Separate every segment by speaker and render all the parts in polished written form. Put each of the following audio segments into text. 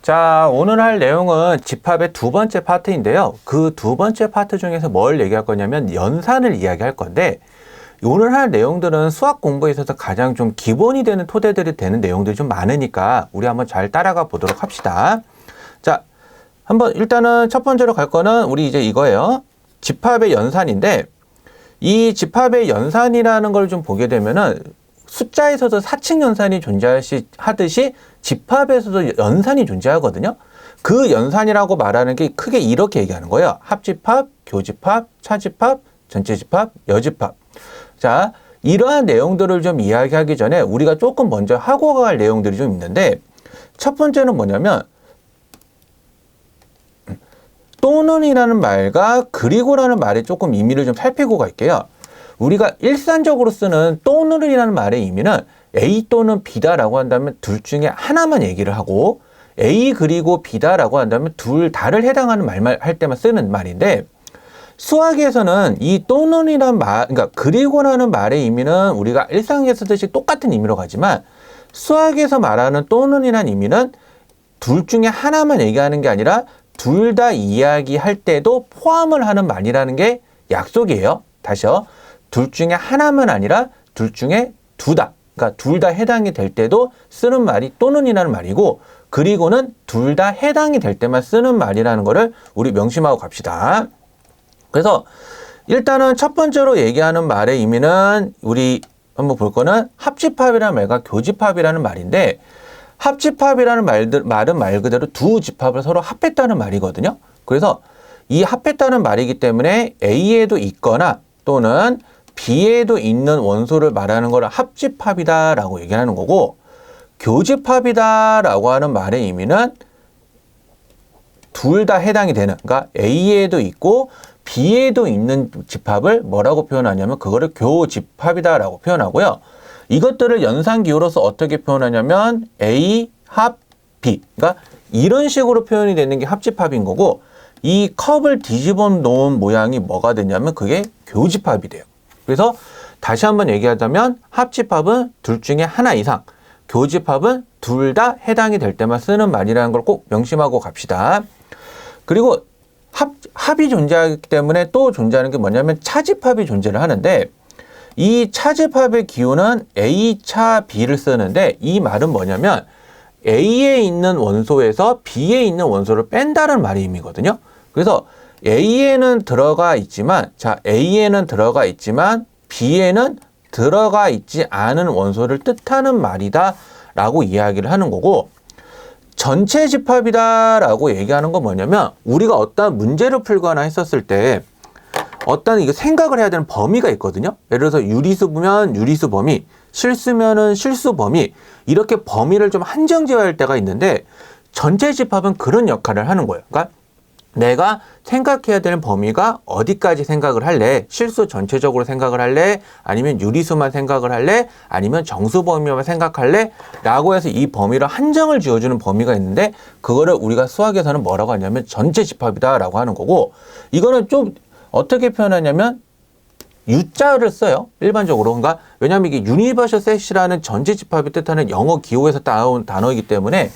Speaker 1: 자, 오늘 할 내용은 집합의 두 번째 파트인데요. 그 두 번째 파트 중에서 뭘 얘기할 거냐면 연산을 이야기할 건데, 오늘 할 내용들은 수학 공부에 있어서 가장 좀 기본이 되는 토대들이 되는 내용들이 좀 많으니까 우리 한번 잘 따라가 보도록 합시다. 자, 한번 일단은 첫 번째로 갈 거는 우리 이제 이거예요. 집합의 연산인데, 이 집합의 연산이라는 걸 좀 보게 되면은 숫자에서도 사칙 연산이 존재하듯이 집합에서도 연산이 존재하거든요. 그 연산이라고 말하는 게 크게 이렇게 얘기하는 거예요. 합집합, 교집합, 차집합, 전체집합, 여집합. 자, 이러한 내용들을 좀 이야기하기 전에 우리가 조금 먼저 하고 갈 내용들이 좀 있는데, 첫 번째는 뭐냐면 또는이라는 말과 그리고라는 말의 조금 의미를 좀 살피고 갈게요. 우리가 일반적으로 쓰는 또는이라는 말의 의미는 A 또는 B다라고 한다면 둘 중에 하나만 얘기를 하고, A 그리고 B다라고 한다면 둘 다를 해당하는 말만 할 때만 쓰는 말인데, 수학에서는 이 또는이라는 말, 그러니까 그리고라는 말의 의미는 우리가 일상에서 쓰듯이 똑같은 의미로 가지만, 수학에서 말하는 또는이라는 의미는 둘 중에 하나만 얘기하는 게 아니라 둘 다 이야기할 때도 포함을 하는 말이라는 게 약속이에요. 다시요. 둘 중에 하나만 아니라 둘 중에 두다. 그러니까 둘 다 해당이 될 때도 쓰는 말이 또는이라는 말이고, 그리고는 둘 다 해당이 될 때만 쓰는 말이라는 거를 우리 명심하고 갑시다. 그래서 일단은 첫 번째로 얘기하는 말의 의미는 우리 한번 볼 거는 합집합이라는 말과 교집합이라는 말인데, 합집합이라는 말은 말 그대로 두 집합을 서로 합했다는 말이거든요. 그래서 이 합했다는 말이기 때문에 A에도 있거나 또는 B에도 있는 원소를 말하는 걸 합집합이다라고 얘기하는 거고, 교집합이다라고 하는 말의 의미는 둘 다 해당이 되는, 그러니까 A에도 있고 B에도 있는 집합을 뭐라고 표현하냐면 그거를 교집합이다라고 표현하고요. 이것들을 연산기호로서 어떻게 표현하냐면 A 합 B, 그러니까 이런 식으로 표현이 되는 게 합집합인 거고, 이 컵을 뒤집어 놓은 모양이 뭐가 되냐면 그게 교집합이 돼요. 그래서 다시 한번 얘기하자면 합집합은 둘 중에 하나 이상, 교집합은 둘 다 해당이 될 때만 쓰는 말이라는 걸 꼭 명심하고 갑시다. 그리고 합이 존재하기 때문에 또 존재하는 게 뭐냐면 차집합이 존재를 하는데, 이 차집합의 기호는 A차 B를 쓰는데, 이 말은 뭐냐면 A에 있는 원소에서 B에 있는 원소를 뺀다는 말의 의미거든요. 그래서 A에는 들어가 있지만, 자, A에는 들어가 있지만 B에는 들어가 있지 않은 원소를 뜻하는 말이다 라고 이야기를 하는 거고, 전체 집합이다 라고 얘기하는 건 뭐냐면 우리가 어떤 문제를 풀거나 했었을 때 어떤 이거 생각을 해야 되는 범위가 있거든요. 예를 들어서 유리수면 유리수 범위, 실수면은 실수 범위, 이렇게 범위를 좀 한정 지어야 때가 있는데, 전체 집합은 그런 역할을 하는 거예요. 그러니까 내가 생각해야 되는 범위가 어디까지 생각을 할래? 실수 전체적으로 생각을 할래? 아니면 유리수만 생각을 할래? 아니면 정수 범위만 생각할래? 라고 해서 이 범위를 한정을 지어주는 범위가 있는데, 그거를 우리가 수학에서는 뭐라고 하냐면 전체 집합이다 라고 하는 거고, 이거는 좀 어떻게 표현하냐면 U자를 써요. 일반적으로. 그러니까 왜냐하면 이게 Universal Set이라는 전체 집합을 뜻하는 영어 기호에서 따온 단어이기 때문에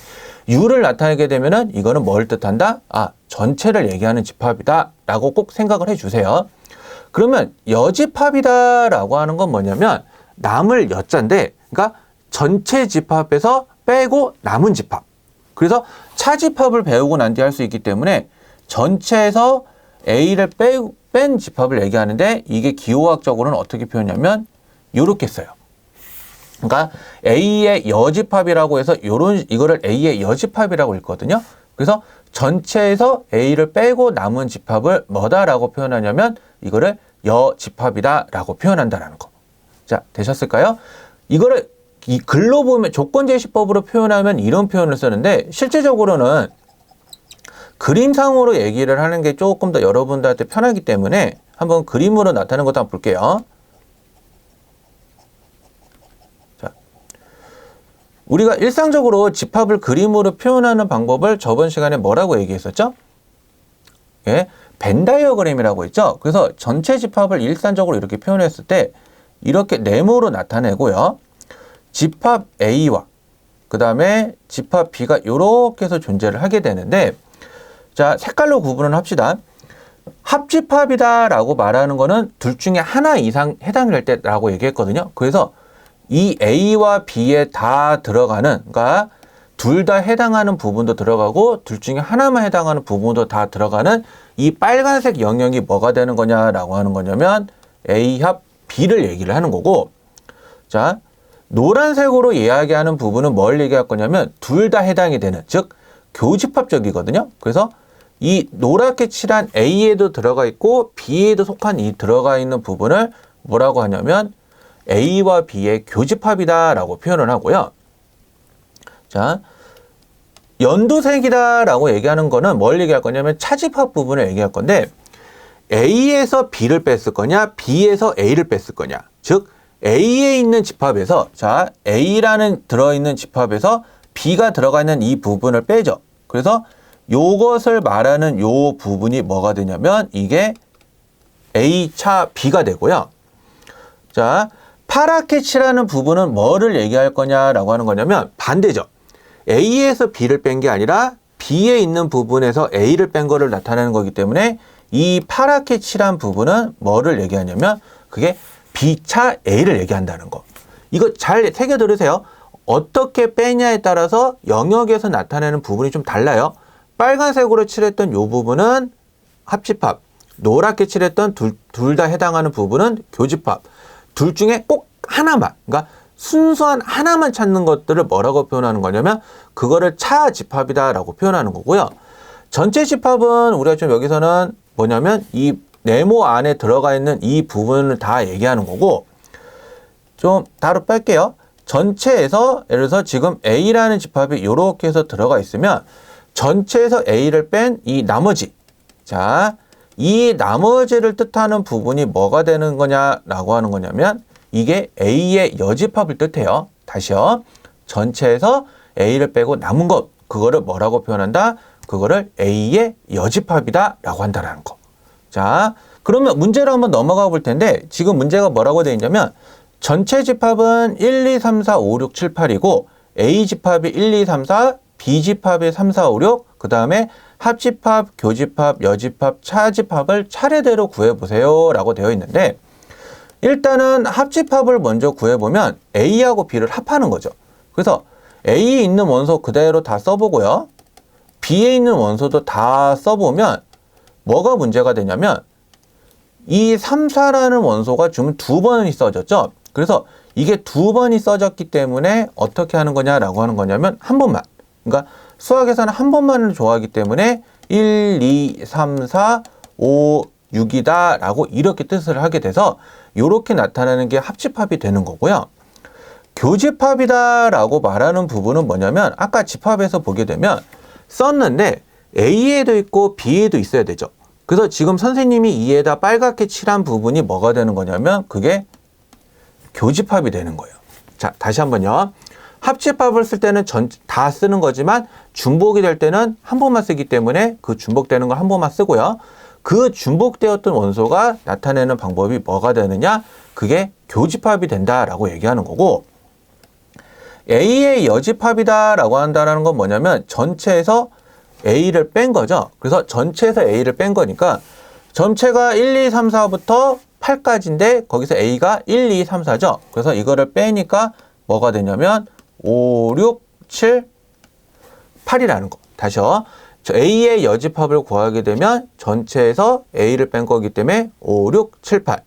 Speaker 1: U를 나타내게 되면은 이거는 뭘 뜻한다? 아, 전체를 얘기하는 집합이다 라고 꼭 생각을 해주세요. 그러면 여집합이다 라고 하는 건 뭐냐면 남을 여자인데, 그러니까 전체 집합에서 빼고 남은 집합. 그래서 차집합을 배우고 난 뒤에 할 수 있기 때문에 전체에서 A를 뺀 집합을 얘기하는데, 이게 기호학적으로는 어떻게 표현하냐면 이렇게 써요. 그러니까 A의 여집합이라고 해서 이거를 A의 여집합이라고 읽거든요. 그래서 전체에서 A를 빼고 남은 집합을 뭐다라고 표현하냐면 이거를 여집합이다라고 표현한다라는 거. 자, 되셨을까요? 이거를 이 글로 보면 조건제시법으로 표현하면 이런 표현을 쓰는데, 실제적으로는 그림상으로 얘기를 하는 게 조금 더 여러분들한테 편하기 때문에 한번 그림으로 나타내는 것도 한번 볼게요. 자, 우리가 일상적으로 집합을 그림으로 표현하는 방법을 저번 시간에 뭐라고 얘기했었죠? 예, 벤 다이어그램이라고 했죠. 그래서 전체 집합을 일반적으로 이렇게 표현했을 때 이렇게 네모로 나타내고요. 집합 A와 그 다음에 집합 B가 이렇게 해서 존재를 하게 되는데, 자, 색깔로 구분을 합시다. 합집합이다라고 말하는 거는 둘 중에 하나 이상 해당될 때라고 얘기했거든요. 그래서 이 A와 B에 다 들어가는, 그러니까 둘 다 해당하는 부분도 들어가고 둘 중에 하나만 해당하는 부분도 다 들어가는 이 빨간색 영역이 뭐가 되는 거냐라고 하는 거냐면 A 합 B를 얘기를 하는 거고, 자, 노란색으로 이야기하는 부분은 뭘 얘기할 거냐면 둘 다 해당이 되는, 즉 교집합적이거든요. 그래서 이 노랗게 칠한 A에도 들어가 있고 B에도 속한 이 들어가 있는 부분을 뭐라고 하냐면 A와 B의 교집합이다라고 표현을 하고요. 자, 연두색이다라고 얘기하는 거는 뭘 얘기할 거냐면 차집합 부분을 얘기할 건데, A에서 B를 뺐을 거냐, B에서 A를 뺐을 거냐. 즉 A에 있는 집합에서, 자, A라는 들어있는 집합에서 B가 들어가 있는 이 부분을 빼죠. 그래서 요것을 말하는 요 부분이 뭐가 되냐면 이게 A 차 B가 되고요. 자, 파랗게 칠하는 부분은 뭐를 얘기할 거냐라고 하는 거냐면 반대죠. A에서 B를 뺀 게 아니라 B에 있는 부분에서 A를 뺀 거를 나타내는 거기 때문에 이 파랗게 칠한 부분은 뭐를 얘기하냐면 그게 B차 A를 얘기한다는 거. 이거 잘 새겨 들으세요. 어떻게 빼냐에 따라서 영역에서 나타내는 부분이 좀 달라요. 빨간색으로 칠했던 이 부분은 합집합, 노랗게 칠했던 둘 다 해당하는 부분은 교집합. 둘 중에 꼭 하나만, 그러니까 순수한 하나만 찾는 것들을 뭐라고 표현하는 거냐면 그거를 차집합이다라고 표현하는 거고요. 전체 집합은 우리가 좀 여기서는 뭐냐면 이 네모 안에 들어가 있는 이 부분을 다 얘기하는 거고, 좀 따로 뺄게요. 전체에서 예를 들어서 지금 A라는 집합이 이렇게 해서 들어가 있으면 전체에서 A를 뺀 이 나머지, 자, 이 나머지를 뜻하는 부분이 뭐가 되는 거냐라고 하는 거냐면 이게 A의 여집합을 뜻해요. 다시요. 전체에서 A를 빼고 남은 것, 그거를 뭐라고 표현한다? 그거를 A의 여집합이다 라고 한다는 거. 자, 그러면 문제로 한번 넘어가 볼 텐데 지금 문제가 뭐라고 되어 있냐면 전체 집합은 1, 2, 3, 4, 5, 6, 7, 8이고 A 집합이 1, 2, 3, 4, B 집합이 3, 4, 5, 6, 그 다음에 합집합, 교집합, 여집합, 차집합을 차례대로 구해보세요 라고 되어 있는데, 일단은 합집합을 먼저 구해보면 A하고 B를 합하는 거죠. 그래서 A에 있는 원소 그대로 다 써보고요. B에 있는 원소도 다 써보면 뭐가 문제가 되냐면 이 3, 4라는 원소가 지금 두 번이 써졌죠. 그래서 이게 두 번이 써졌기 때문에 어떻게 하는 거냐라고 하는 거냐면 한 번만. 그러니까 수학에서는 한 번만을 좋아하기 때문에 1, 2, 3, 4, 5, 6이다 라고 이렇게 뜻을 하게 돼서 이렇게 나타나는 게 합집합이 되는 거고요. 교집합이다 라고 말하는 부분은 뭐냐면 아까 집합에서 보게 되면 썼는데 A에도 있고 B에도 있어야 되죠. 그래서 지금 선생님이 이에다 빨갛게 칠한 부분이 뭐가 되는 거냐면 그게 교집합이 되는 거예요. 자, 다시 한번요. 합집합을 쓸 때는 다 쓰는 거지만 중복이 될 때는 한 번만 쓰기 때문에 그 중복되는 걸 한 번만 쓰고요. 그 중복되었던 원소가 나타내는 방법이 뭐가 되느냐? 그게 교집합이 된다라고 얘기하는 거고, A의 여집합이다라고 한다는 건 뭐냐면 전체에서 A를 뺀 거죠. 그래서 전체에서 A를 뺀 거니까 전체가 1, 2, 3, 4부터 8까지인데 거기서 A가 1, 2, 3, 4죠. 그래서 이거를 빼니까 뭐가 되냐면 5, 6, 7, 8이라는 거. 다시요. A의 여집합을 구하게 되면 전체에서 A를 뺀 거기 때문에 5, 6, 7, 8.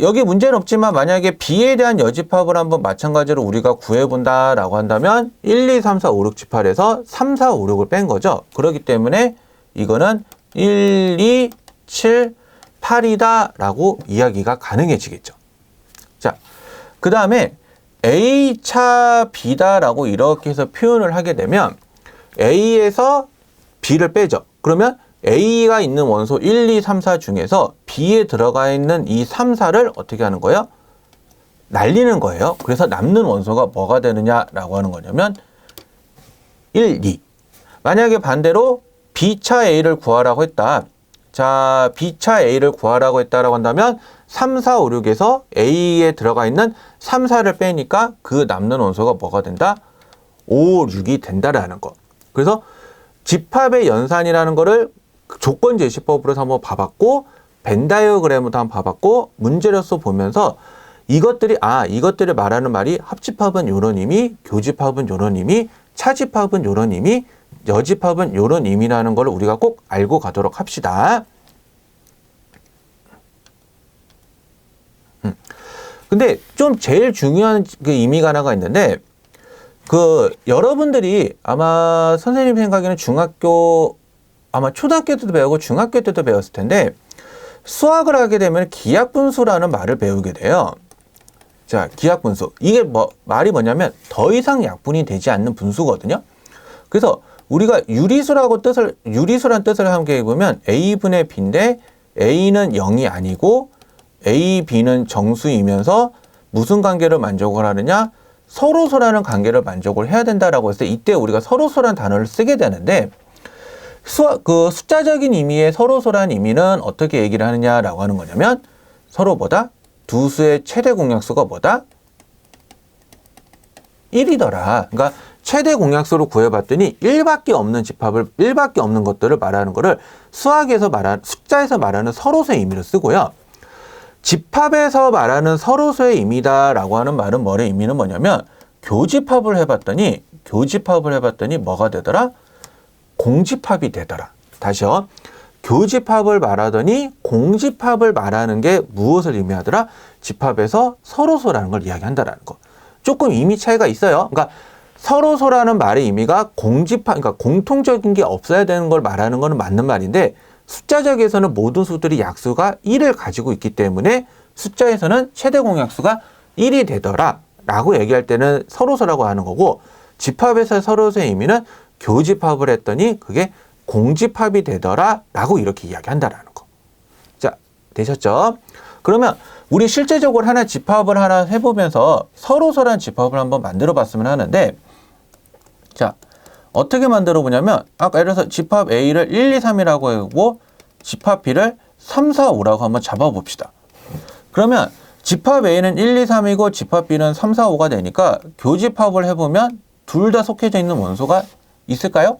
Speaker 1: 여기 문제는 없지만 만약에 B에 대한 여집합을 한번 마찬가지로 우리가 구해본다라고 한다면 1, 2, 3, 4, 5, 6, 7, 8에서 3, 4, 5, 6을 뺀 거죠. 그렇기 때문에 이거는 1, 2, 7, 8이다 라고 이야기가 가능해지겠죠. 자, 그 다음에 A차 B다라고 이렇게 해서 표현을 하게 되면 A에서 B를 빼죠. 그러면 A가 있는 원소 1, 2, 3, 4 중에서 B에 들어가 있는 이 3, 4를 어떻게 하는 거예요? 날리는 거예요. 그래서 남는 원소가 뭐가 되느냐라고 하는 거냐면 1, 2. 만약에 반대로 B차 A를 구하라고 했다. 자, B차 A를 구하라고 했다라고 한다면 3, 4, 5, 6에서 A에 들어가 있는 3, 4를 빼니까 그 남는 원소가 뭐가 된다? 5, 6이 된다라는 거. 그래서 집합의 연산이라는 거를 조건 제시법으로 한번 봐봤고, 벤 다이어그램으로 한번 봐봤고, 문제로서 보면서 이것들이 말하는 말이 합집합은 요런 의미, 교집합은 요런 의미, 차집합은 요런 의미, 여집합은 요런 의미라는 걸 우리가 꼭 알고 가도록 합시다. 근데 좀 제일 중요한 그 의미가 하나가 있는데, 여러분들이 아마 선생님 생각에는 아마 초등학교 때도 배우고 중학교 때도 배웠을 텐데, 수학을 하게 되면 기하분수라는 말을 배우게 돼요. 자, 기하분수. 이게 말이 뭐냐면 더 이상 약분이 되지 않는 분수거든요. 그래서 우리가 유리수라는 뜻을 함께 해보면 A분의 B인데 A는 0이 아니고 A, B는 정수이면서 무슨 관계를 만족을 하느냐? 서로소라는 관계를 만족을 해야 된다라고 했을 때 이때 우리가 서로소라는 단어를 쓰게 되는데 숫자적인 의미의 서로소라는 의미는 어떻게 얘기를 하느냐라고 하는 거냐면 서로보다 두 수의 최대 공약수가 뭐다? 1이더라. 그러니까 최대 공약수로 구해봤더니 1밖에 없는 것들을 말하는 거를 숫자에서 말하는 서로소의 의미로 쓰고요. 집합에서 말하는 서로소의 의미다라고 하는 말은 뭐의 의미는 뭐냐면 교집합을 해봤더니 뭐가 되더라? 공집합이 되더라. 다시요. 교집합을 말하더니 공집합을 말하는 게 무엇을 의미하더라? 집합에서 서로소라는 걸 이야기한다라는 거. 조금 의미 차이가 있어요. 그러니까 서로소라는 말의 의미가 그러니까 공통적인 게 없어야 되는 걸 말하는 거는 맞는 말인데 숫자적에서는 모든 수들이 약수가 1을 가지고 있기 때문에 숫자에서는 최대 공약수가 1이 되더라 라고 얘기할 때는 서로소라고 하는 거고 집합에서 서로소의 의미는 교집합을 했더니 그게 공집합이 되더라 라고 이렇게 이야기한다라는 거. 자, 되셨죠? 그러면 우리 실제적으로 집합을 하나 해보면서 서로소란 집합을 한번 만들어 봤으면 하는데 자, 어떻게 만들어 보냐면 아까 예를 들어서 집합 A를 1, 2, 3이라고 하고 집합 B를 3, 4, 5라고 한번 잡아 봅시다. 그러면 집합 A는 1, 2, 3이고 집합 B는 3, 4, 5가 되니까 교집합을 해보면 둘 다 속해져 있는 원소가 있을까요?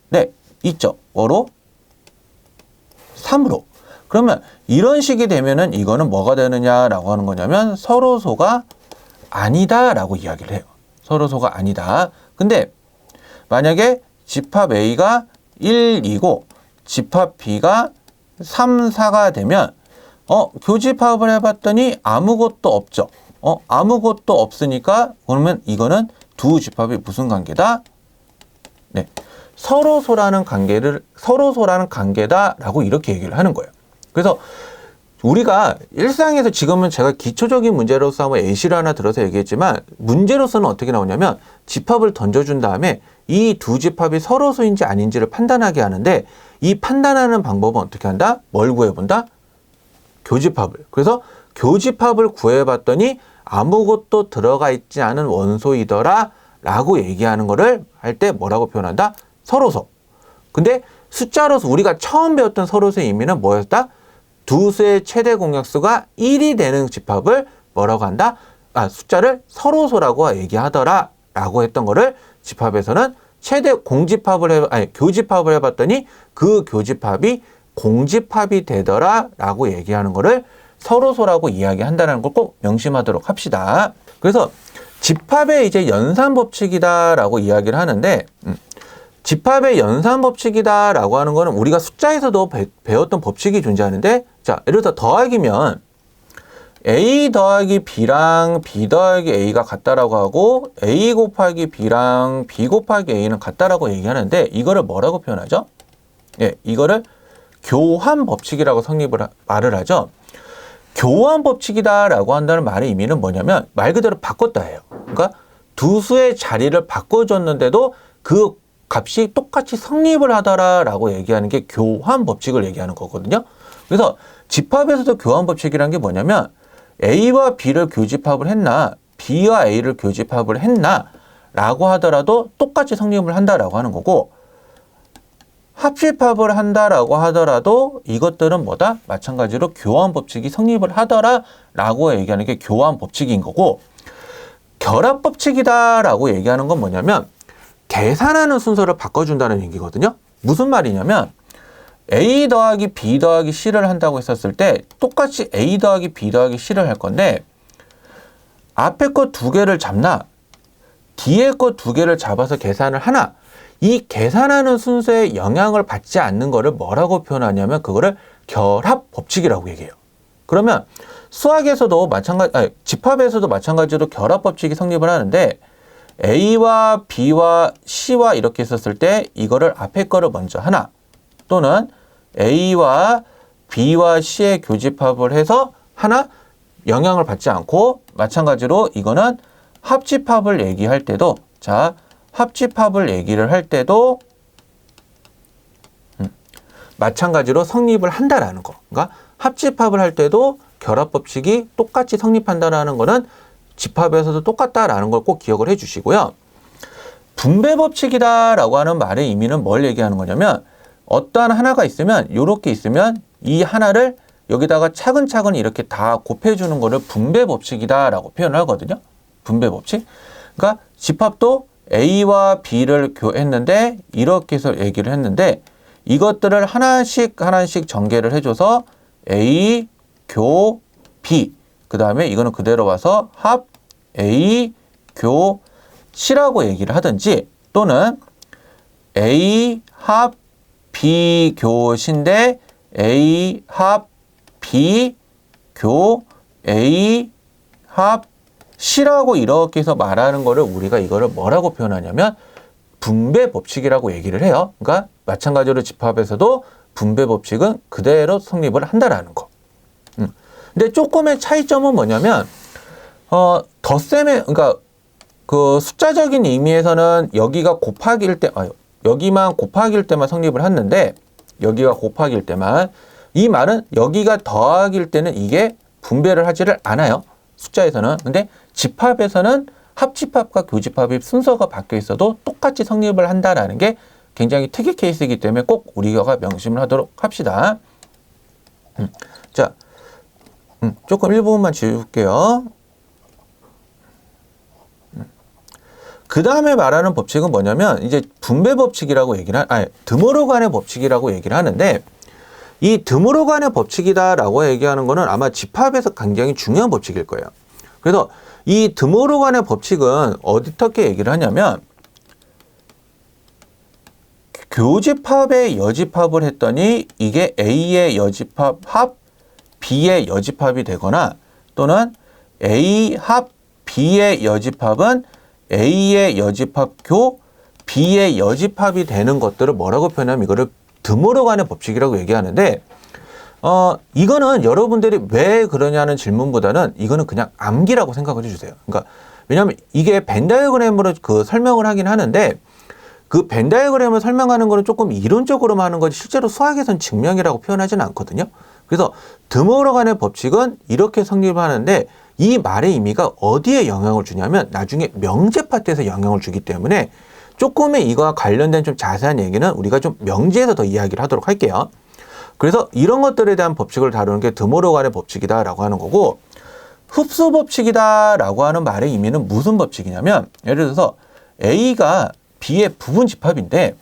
Speaker 1: 네, 있죠. 뭐로? 3으로. 그러면 이런 식이 되면은 이거는 뭐가 되느냐라고 하는 거냐면 서로소가 아니다라고 이야기를 해요. 서로소가 아니다. 근데 만약에 집합 A가 1이고 집합 B가 3, 4가 되면 교집합을 해봤더니 아무것도 없죠. 아무것도 없으니까 그러면 이거는 두 집합이 무슨 관계다? 네, 서로소라는 관계다라고 이렇게 얘기를 하는 거예요. 그래서 우리가 일상에서 지금은 제가 기초적인 문제로서 한번 예시를 하나 들어서 얘기했지만 문제로서는 어떻게 나오냐면 집합을 던져준 다음에 이 두 집합이 서로소인지 아닌지를 판단하게 하는데 이 판단하는 방법은 어떻게 한다? 뭘 구해본다? 교집합을. 그래서 교집합을 구해봤더니 아무것도 들어가 있지 않은 원소이더라 라고 얘기하는 거를 할 때 뭐라고 표현한다? 서로소. 근데 숫자로서 우리가 처음 배웠던 서로소의 의미는 뭐였다? 두 수의 최대 공약수가 1이 되는 집합을 뭐라고 한다? 숫자를 서로소라고 얘기하더라 라고 했던 거를 집합에서는 교집합을 해봤더니 그 교집합이 공집합이 되더라 라고 얘기하는 거를 서로소라고 이야기한다는 걸 꼭 명심하도록 합시다. 그래서 집합의 이제 연산 법칙이다라고 이야기를 하는데 집합의 연산 법칙이다라고 하는 거는 우리가 숫자에서도 배웠던 법칙이 존재하는데 자, 예를 들어 더하기면 A 더하기 B랑 B 더하기 A가 같다라고 하고 A 곱하기 B랑 B 곱하기 A는 같다라고 얘기하는데 이거를 뭐라고 표현하죠? 예, 이거를 교환 법칙이라고 말을 하죠. 교환 법칙이다라고 한다는 말의 의미는 뭐냐면 말 그대로 바꿨다예요. 그러니까 두 수의 자리를 바꿔줬는데도 그 값이 똑같이 성립을 하더라라고 얘기하는 게 교환 법칙을 얘기하는 거거든요. 그래서 집합에서도 교환 법칙이란 게 뭐냐면 A와 B를 교집합을 했나 B와 A를 교집합을 했나 라고 하더라도 똑같이 성립을 한다라고 하는 거고 합집합을 한다라고 하더라도 이것들은 뭐다? 마찬가지로 교환 법칙이 성립을 하더라라고 얘기하는 게 교환 법칙인 거고 결합 법칙이다라고 얘기하는 건 뭐냐면 계산하는 순서를 바꿔준다는 얘기거든요. 무슨 말이냐면 A 더하기 B 더하기 C를 한다고 했었을 때 똑같이 A 더하기 B 더하기 C를 할 건데 앞에 거 두 개를 잡나 뒤에 거 두 개를 잡아서 계산을 하나, 이 계산하는 순서에 영향을 받지 않는 거를 뭐라고 표현하냐면 그거를 결합 법칙이라고 얘기해요. 그러면 수학에서도 집합에서도 마찬가지로 결합 법칙이 성립을 하는데 A와 B와 C와 이렇게 있었을 때 이거를 앞에 거를 먼저 하나, 또는 A와 B와 C의 교집합을 해서 하나 영향을 받지 않고, 마찬가지로 이거는 합집합을 얘기할 때도, 자, 합집합을 얘기를 할 때도 마찬가지로 성립을 한다라는 거. 그러니까 합집합을 할 때도 결합 법칙이 똑같이 성립한다라는 거는 집합에서도 똑같다라는 걸 꼭 기억을 해 주시고요. 분배 법칙이다라고 하는 말의 의미는 뭘 얘기하는 거냐면 어떠한 하나가 있으면, 이렇게 있으면 이 하나를 여기다가 차근차근 이렇게 다 곱해주는 거를 분배 법칙이다라고 표현을 하거든요. 분배 법칙. 그러니까 집합도 A와 B를 했는데 이렇게 해서 얘기를 했는데 이것들을 하나씩 전개를 해줘서 A, 교, B, 그 다음에 이거는 그대로 와서 합 A, 교, C라고 얘기를 하든지, 또는 A, 합 B, 교, C인데 A, 합 B, 교, A, 합 C라고 이렇게 해서 말하는 거를 우리가 이거를 뭐라고 표현하냐면 분배 법칙이라고 얘기를 해요. 그러니까 마찬가지로 집합에서도 분배 법칙은 그대로 성립을 한다라는 거. 근데 조금의 차이점은 뭐냐면 그러니까 그 숫자적인 의미에서는 여기가 곱하기일 때, 여기만 곱하기일 때만 성립을 했는데, 여기가 곱하기일 때만, 이 말은 여기가 더하기일 때는 이게 분배를 하지를 않아요. 숫자에서는. 근데 집합에서는 합집합과 교집합의 순서가 바뀌어 있어도 똑같이 성립을 한다라는 게 굉장히 특이 케이스이기 때문에 꼭 우리가 명심을 하도록 합시다. 자, 조금 일부분만 지울게요. 그 다음에 말하는 법칙은 뭐냐면 이제 분배 법칙이라고 드모르간의 법칙이라고 얘기를 하는데, 이 드모르간의 법칙이다라고 얘기하는 거는 아마 집합에서 굉장히 중요한 법칙일 거예요. 그래서 이 드모르간의 법칙은 어떻게 얘기를 하냐면 교집합의 여집합을 했더니 이게 A의 여집합 합 B의 여집합이 되거나, 또는 A 합 B의 여집합은 A의 여집합 교 B의 여집합이 되는 것들을 뭐라고 표현하면 이거를 드모르간의 법칙이라고 얘기하는데, 이거는 여러분들이 왜 그러냐는 질문보다는 이거는 그냥 암기라고 생각을 해주세요. 그러니까 왜냐하면 이게 벤 다이어그램으로 설명을 하긴 하는데, 그 벤 다이어그램을 설명하는 거는 조금 이론적으로만 하는 거지 실제로 수학에서는 증명이라고 표현하지는 않거든요. 그래서 드모르간의 법칙은 이렇게 성립하는데 이 말의 의미가 어디에 영향을 주냐면 나중에 명제 파트에서 영향을 주기 때문에 조금의 이거와 관련된 좀 자세한 얘기는 우리가 좀 명제에서 더 이야기를 하도록 할게요. 그래서 이런 것들에 대한 법칙을 다루는 게 드모르간의 법칙이다라고 하는 거고, 흡수 법칙이다라고 하는 말의 의미는 무슨 법칙이냐면, 예를 들어서 A가 B의 부분 집합인데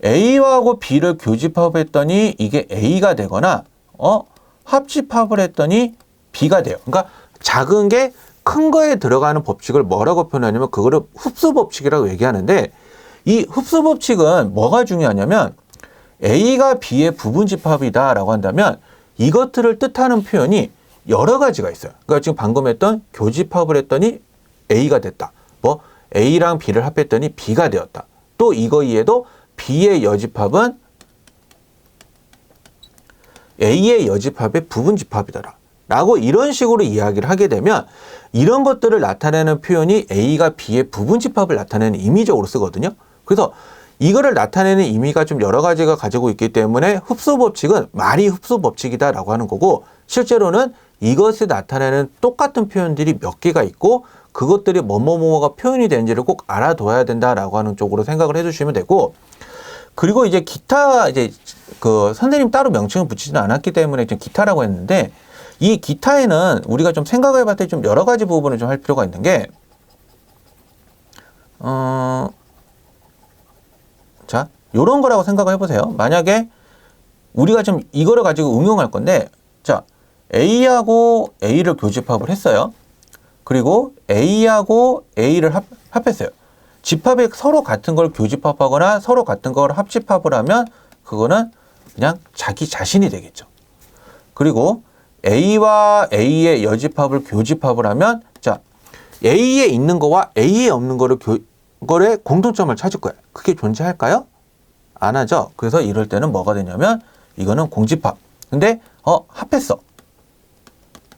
Speaker 1: A하고 B를 교집합했더니 이게 A가 되거나 합집합을 했더니 B가 돼요. 그러니까 작은 게 큰 거에 들어가는 법칙을 뭐라고 표현하냐면 그거를 흡수 법칙이라고 얘기하는데, 이 흡수 법칙은 뭐가 중요하냐면 A가 B의 부분 집합이다 라고 한다면 이것들을 뜻하는 표현이 여러 가지가 있어요. 그러니까 지금 방금 했던 교집합을 했더니 A가 됐다. 뭐 A랑 B를 합했더니 B가 되었다. 또 이거 이외에도 B의 여집합은 A의 여집합의 부분 집합이더라 라고 이런 식으로 이야기를 하게 되면 이런 것들을 나타내는 표현이 A가 B의 부분 집합을 나타내는 의미적으로 쓰거든요. 그래서 이거를 나타내는 의미가 좀 여러 가지가 가지고 있기 때문에 흡수 법칙은 말이 흡수 법칙이다라고 하는 거고, 실제로는 이것을 나타내는 똑같은 표현들이 몇 개가 있고 그것들이 뭐뭐뭐가 표현이 되는지를 꼭 알아둬야 된다라고 하는 쪽으로 생각을 해주시면 되고, 그리고 이제 기타 그 선생님 따로 명칭을 붙이지는 않았기 때문에 좀 기타라고 했는데, 이 기타에는 우리가 좀 생각해 봤을 때 좀 여러 가지 부분을 좀 할 필요가 있는 게 자, 요런 거라고 생각을 해보세요. 만약에 우리가 좀 이거를 가지고 응용할 건데, 자, A하고 A를 교집합을 했어요. 그리고 A하고 A를 합했어요. 집합이 서로 같은 걸 교집합하거나 서로 같은 걸 합집합을 하면 그거는 그냥 자기 자신이 되겠죠. 그리고 A와 A의 여집합을 교집합을 하면, 자, A에 있는 거와 A에 없는 거의 공통점을 찾을 거예요. 그게 존재할까요? 안 하죠. 그래서 이럴 때는 뭐가 되냐면 이거는 공집합. 근데 합했어.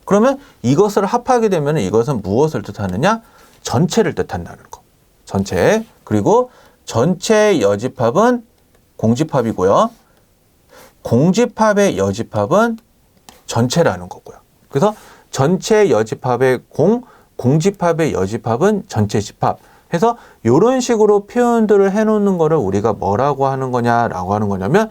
Speaker 1: 그러면 이것을 합하게 되면 이것은 무엇을 뜻하느냐? 전체를 뜻한다는 거. 전체. 그리고 전체 여집합은 공집합이고요. 공집합의 여집합은 전체라는 거고요. 그래서 전체 여집합의 공집합의 여집합은 전체 집합 해서 이런 식으로 표현들을 해놓는 거를 우리가 뭐라고 하는 거냐라고 하는 거냐면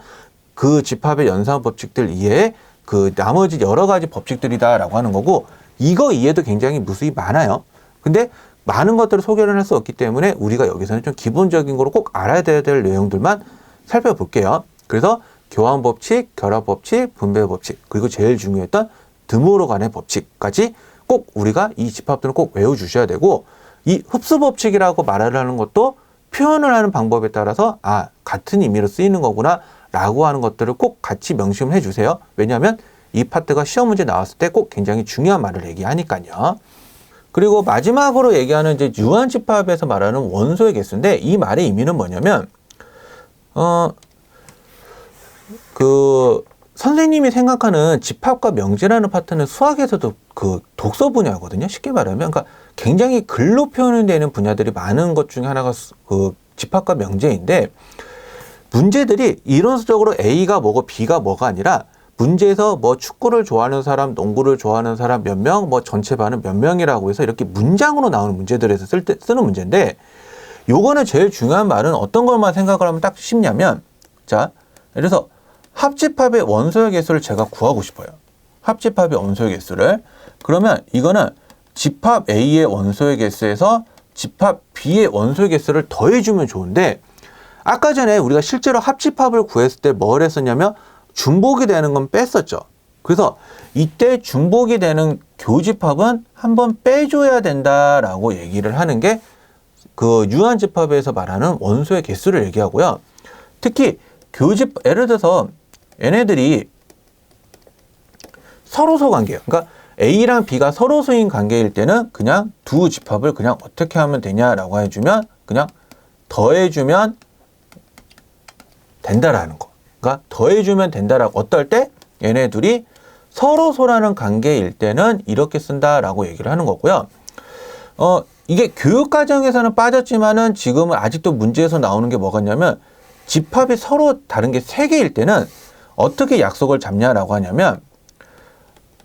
Speaker 1: 그 집합의 연산 법칙들 이외에 그 나머지 여러 가지 법칙들이다라고 하는 거고, 이거 이해도 굉장히 무수히 많아요. 근데 많은 것들을 소개를 할 수 없기 때문에 우리가 여기서는 좀 기본적인 거로 꼭 알아야 될 내용들만 살펴볼게요. 그래서 교환 법칙, 결합 법칙, 분배 법칙, 그리고 제일 중요했던 드모로 간의 법칙까지 꼭 우리가 이 집합들은 꼭 외워주셔야 되고, 이 흡수 법칙이라고 말을 하는 것도 표현을 하는 방법에 따라서 같은 의미로 쓰이는 거구나 라고 하는 것들을 꼭 같이 명심을 해주세요. 왜냐하면 이 파트가 시험 문제 나왔을 때 꼭 굉장히 중요한 말을 얘기하니까요. 그리고 마지막으로 얘기하는 이제 유한집합에서 말하는 원소의 개수인데, 이 말의 의미는 뭐냐면 선생님이 생각하는 집합과 명제라는 파트는 수학에서도 그 독서 분야거든요. 쉽게 말하면 그러니까 굉장히 글로 표현되는 분야들이 많은 것 중에 하나가 그 집합과 명제인데, 문제들이 이론적으로 A가 뭐고 B가 뭐가 아니라 문제에서 뭐 축구를 좋아하는 사람, 농구를 좋아하는 사람 몇 명, 뭐 전체 반은 몇 명이라고 해서 이렇게 문장으로 나오는 문제들에서 쓰는 문제인데, 요거는 제일 중요한 말은 어떤 것만 생각을 하면 딱 쉽냐면, 자, 예를 들어서 합집합의 원소의 개수를 제가 구하고 싶어요. 합집합의 원소의 개수를. 그러면 이거는 집합 A의 원소의 개수에서 집합 B의 원소의 개수를 더해주면 좋은데, 아까 전에 우리가 실제로 합집합을 구했을 때 뭘 했었냐면 중복이 되는 건 뺐었죠. 그래서 이때 중복이 되는 교집합은 한번 빼줘야 된다라고 얘기를 하는 게 그 유한집합에서 말하는 원소의 개수를 얘기하고요. 특히 예를 들어서 얘네들이 서로소 관계예요. 그러니까 A랑 B가 서로소인 관계일 때는 그냥 두 집합을 그냥 어떻게 하면 되냐라고 해주면 그냥 더해주면 된다라는 거. 그러니까 더해주면 된다라고, 어떨 때 얘네 둘이 서로소라는 관계일 때는 이렇게 쓴다라고 얘기를 하는 거고요. 이게 교육과정에서는 빠졌지만은 지금은 아직도 문제에서 나오는 게 뭐겠냐면, 집합이 서로 다른 게 3개일 때는 어떻게 약속을 잡냐라고 하냐면,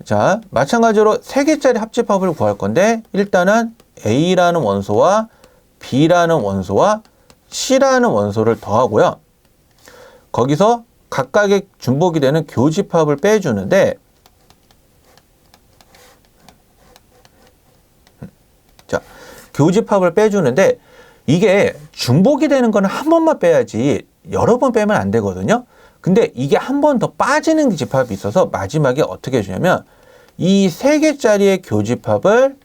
Speaker 1: 자, 마찬가지로 3개짜리 합집합을 구할 건데, 일단은 A라는 원소와 B라는 원소와 C라는 원소를 더하고요. 거기서 각각의 중복이 되는 교집합을 빼주는데, 자, 교집합을 빼주는데 이게 중복이 되는 거는 한 번만 빼야지 여러 번 빼면 안 되거든요. 근데 이게 한 번 더 빠지는 집합이 있어서 마지막에 어떻게 해주냐면 이 3개짜리의 교집합을